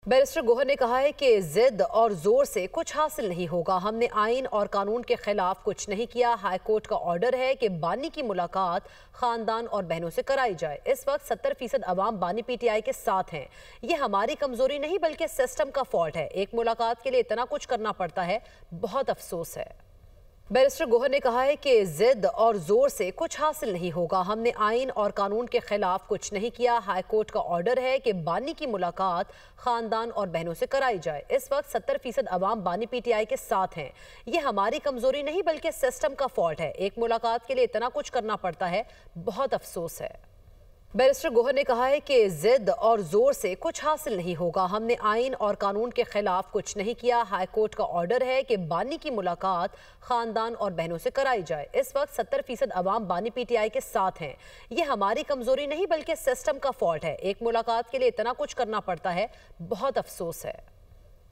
Barrister Gohar ने कहा है कि जिद और जोर से कुछ हासिल नहीं होगा। हमने आइन और कानून के खिलाफ कुछ नहीं किया। हाई कोर्ट का ऑर्डर है कि बानी की मुलाकात खानदान और बहनों से कराई जाए। इस वक्त 70% अवाम बानी पीटीआई के साथ हैं। ये हमारी कमजोरी नहीं बल्कि सिस्टम का फॉल्ट है। एक मुलाकात के लिए इतना कुछ करना पड़ता है, बहुत अफसोस है। बैरिस्टर गोहर ने कहा है कि जिद और जोर से कुछ हासिल नहीं होगा। हमने आइन और कानून के खिलाफ कुछ नहीं किया। हाई कोर्ट का ऑर्डर है कि बानी की मुलाकात खानदान और बहनों से कराई जाए। इस वक्त 70% अवाम बानी पीटीआई के साथ हैं। ये हमारी कमजोरी नहीं बल्कि सिस्टम का फॉल्ट है। एक मुलाकात के लिए इतना कुछ करना पड़ता है, बहुत अफसोस है। बैरिस्टर गोहर ने कहा है कि जिद और जोर से कुछ हासिल नहीं होगा। हमने आइन और कानून के खिलाफ कुछ नहीं किया। हाई कोर्ट का ऑर्डर है कि बानी की मुलाकात खानदान और बहनों से कराई जाए। इस वक्त 70% अवाम बानी पीटीआई के साथ हैं। ये हमारी कमजोरी नहीं बल्कि सिस्टम का फॉल्ट है। एक मुलाकात के लिए इतना कुछ करना पड़ता है, बहुत अफसोस है।